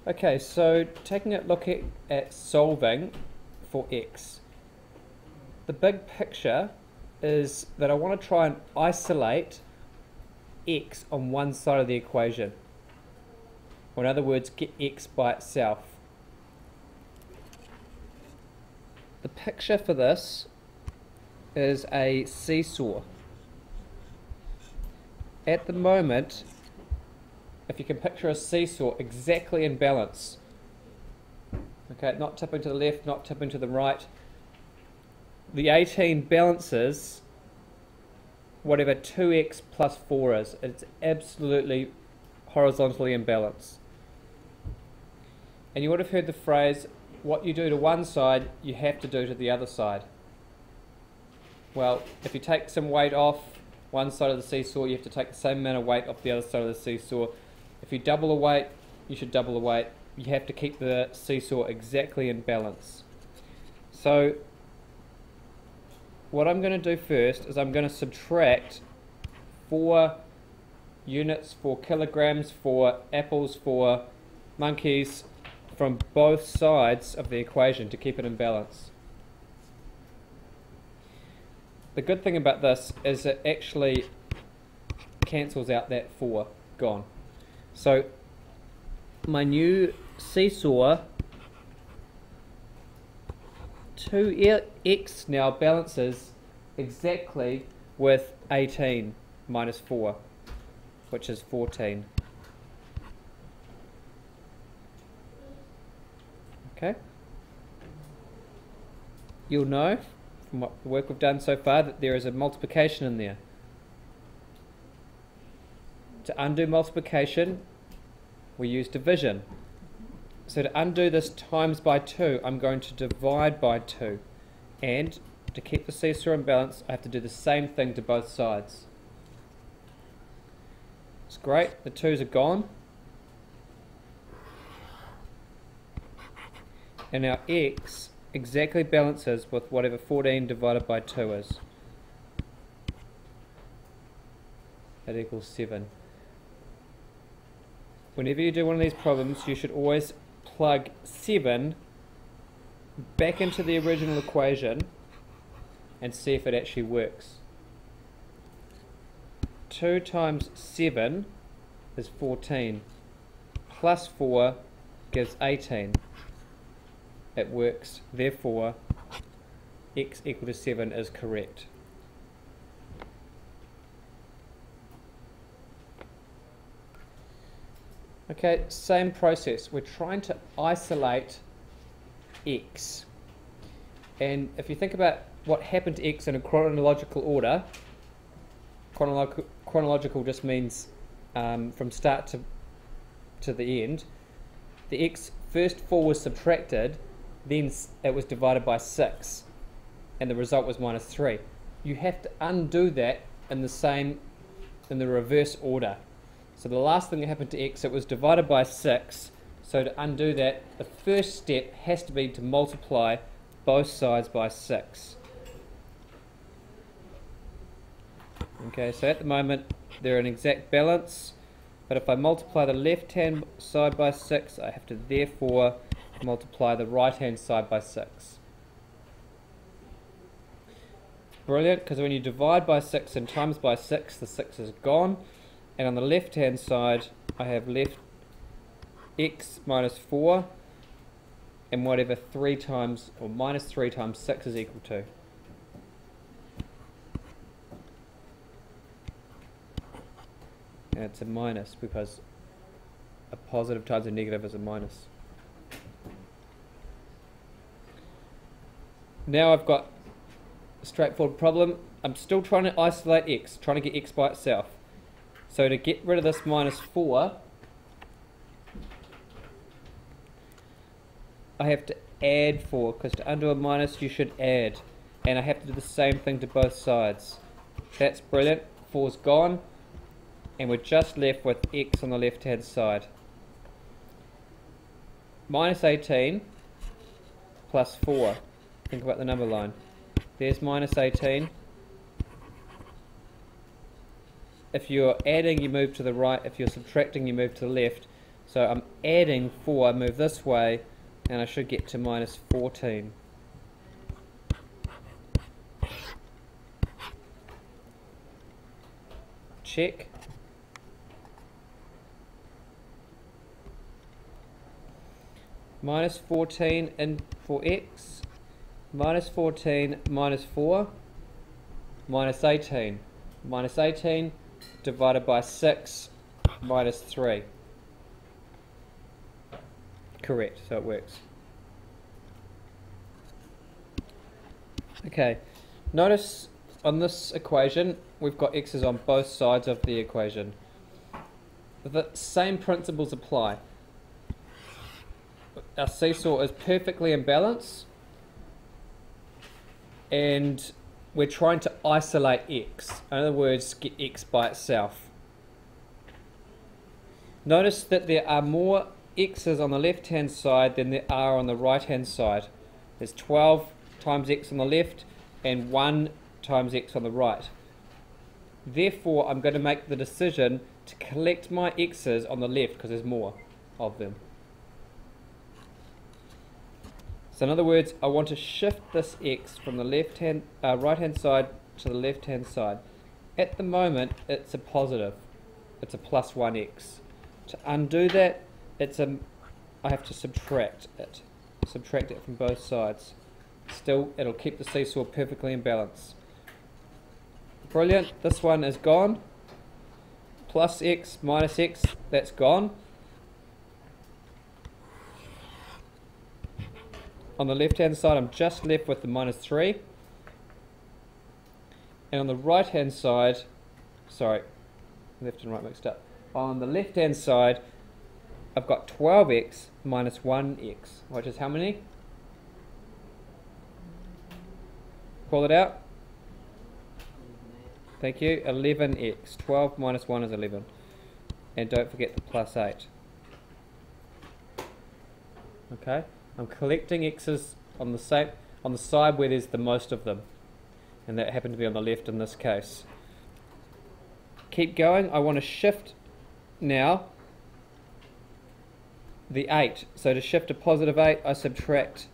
Okay, so taking a look at solving for x. The big picture is that I want to try and isolate x on one side of the equation. Or in other words, get x by itself. The picture for this is a seesaw. At the moment, if you can picture a seesaw exactly in balance, okay, not tipping to the left, not tipping to the right, the 18 balances whatever 2x plus 4 is. It's absolutely horizontally in balance. And you would have heard the phrase, what you do to one side, you have to do to the other side. Well, if you take some weight off one side of the seesaw, you have to take the same amount of weight off the other side of the seesaw. If you double the weight, you should double the weight. You have to keep the seesaw exactly in balance. So what I'm going to do first is I'm going to subtract 4 units, 4 kilograms, 4 apples, 4 monkeys from both sides of the equation to keep it in balance. The good thing about this is it actually cancels out that 4, gone. So my new seesaw 2x now balances exactly with 18 minus 4, which is 14. Okay? You'll know from what the work we've done so far that there is a multiplication in there. To undo multiplication, we use division. So to undo this times by 2, I'm going to divide by 2. And to keep the seesaw in balance, I have to do the same thing to both sides. It's great, the 2's are gone. And our x exactly balances with whatever 14 divided by 2 is. That equals 7. Whenever you do one of these problems, you should always plug 7 back into the original equation and see if it actually works. 2 times 7 is 14, plus 4 gives 18. It works, therefore x equal to 7 is correct. Okay, same process. We're trying to isolate x. And if you think about what happened to x in a chronological order, chronological just means from start to the end. The x first 4 was subtracted, then it was divided by 6, and the result was minus 3. You have to undo that in the reverse order. So the last thing that happened to x, it was divided by 6. So to undo that, the first step has to be to multiply both sides by 6. Okay, so at the moment they're in exact balance, but if I multiply the left hand side by 6, I have to therefore multiply the right hand side by 6. Brilliant, because when you divide by 6 and times by 6, the 6 is gone. And on the left hand side, I have left x minus 4 and whatever 3 times, or minus 3 times 6 is equal to. And it's a minus because a positive times a negative is a minus. Now I've got a straightforward problem. I'm still trying to isolate x, trying to get x by itself. So to get rid of this minus 4, I have to add 4, because to undo a minus you should add. And I have to do the same thing to both sides. That's brilliant. 4's gone. And we're just left with x on the left hand side. Minus 18 plus 4. Think about the number line. There's minus 18. If you're adding, you move to the right. If you're subtracting, you move to the left. So I'm adding 4, move this way, and I should get to minus 14. Check. Minus 14 in for x, minus 14 minus 4, minus 18. Minus 18 divided by 6 minus 3. Correct, so it works. Okay, notice on this equation we've got x's on both sides of the equation. The same principles apply. Our seesaw is perfectly in balance, and we're trying to isolate x. In other words, get x by itself. Notice that there are more x's on the left hand side than there are on the right hand side. There's 12 times x on the left and 1 times x on the right. Therefore, I'm going to make the decision to collect my x's on the left because there's more of them. So in other words, I want to shift this x from the right hand side to the left hand side. At the moment, it's a positive. It's a plus 1x. To undo that, I have to subtract it. Subtract it from both sides. Still, it'll keep the seesaw perfectly in balance. Brilliant. This one is gone. Plus x minus x, that's gone. On the left hand side, I'm just left with the minus 3. And on the right hand side, sorry, left and right mixed up. On the left hand side, I've got 12x minus 1x, which is how many? Call it out. Thank you. 11x. 12 minus 1 is 11. And don't forget the plus 8. Okay. I'm collecting x's on the side where there's the most of them, and that happened to be on the left in this case. Keep going. I want to shift now the 8. So to shift a positive 8, I subtract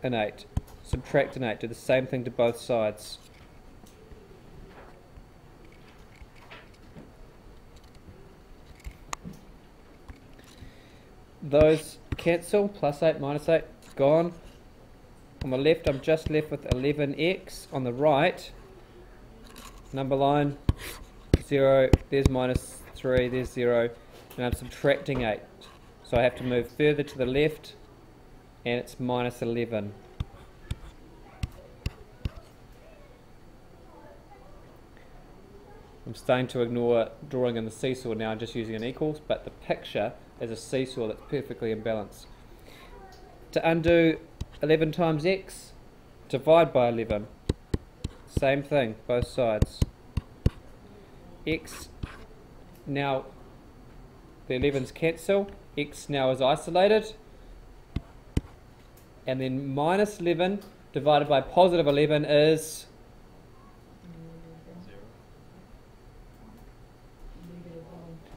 an 8. Subtract an 8. Do the same thing to both sides. Those cancel. Plus 8 minus 8 gone. On the left, I'm just left with 11x. On the right, number line 0, there's minus 3, there's 0, and I'm subtracting 8. So I have to move further to the left, and it's minus 11. I'm starting to ignore drawing in the seesaw now, just using an equals, but the picture is a seesaw that's perfectly in balance. To undo 11 times x, divide by 11. Same thing, both sides. X, now the 11's cancel, x now is isolated, and then minus 11 divided by positive 11 is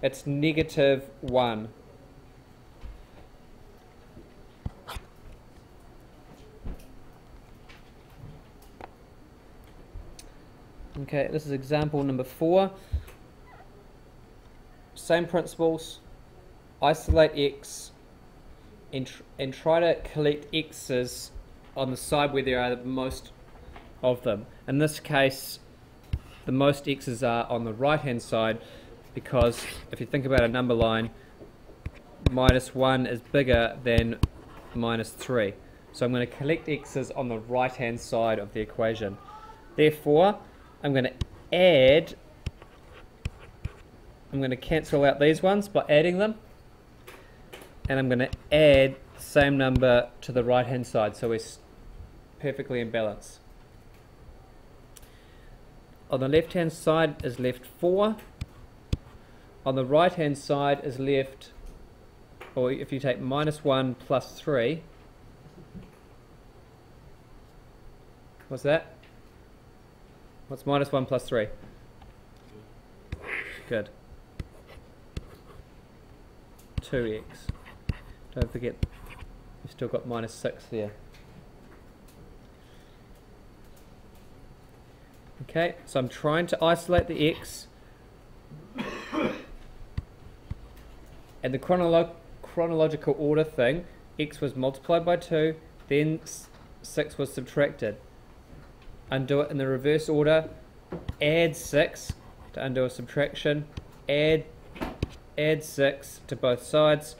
it's negative 1. Okay, this is example number 4. Same principles. Isolate x and try to collect x's on the side where there are the most of them. In this case, the most x's are on the right hand side, because if you think about a number line, minus 1 is bigger than minus 3. So I'm going to collect x's on the right hand side of the equation. Therefore, I'm going to cancel out these ones by adding them, and I'm going to add the same number to the right hand side, so we're perfectly in balance. On the left hand side is left 4. On the right hand side is left, or if you take minus 1 plus 3, what's that? What's minus 1 plus 3? Good. 2x. Don't forget, you've still got minus 6 there. Okay, so I'm trying to isolate the x, and the chronological order thing, x was multiplied by 2, then 6 was subtracted. Undo it in the reverse order, add 6 to undo a subtraction, add 6 to both sides.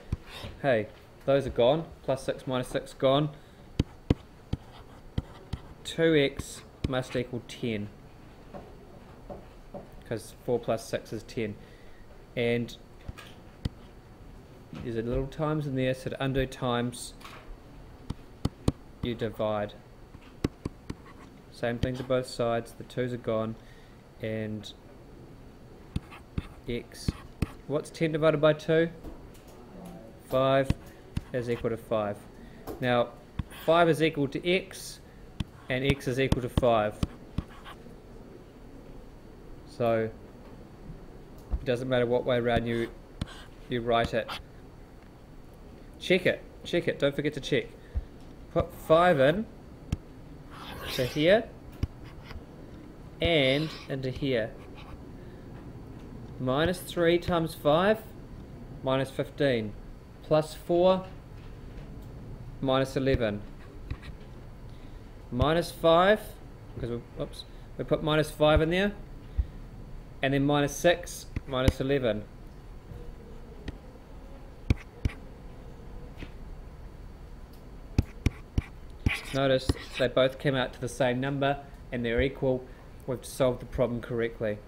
Hey, those are gone, plus 6 minus 6 gone. 2x must equal 10, because 4 plus 6 is 10. And there's a little times in there, so to undo times, you divide. Same thing to both sides, the 2's are gone, and x, what's 10 divided by 2? 5 is equal to 5. Now, 5 is equal to x, and x is equal to 5. So, it doesn't matter what way around you write it. Check it, don't forget to check. Put 5 in to here and into here. Minus 3 times 5, minus 15. Plus 4, minus 11. Minus 5, because we put minus 5 in there, and then minus 6, minus 11. Notice they both came out to the same number and they're equal. We've solved the problem correctly.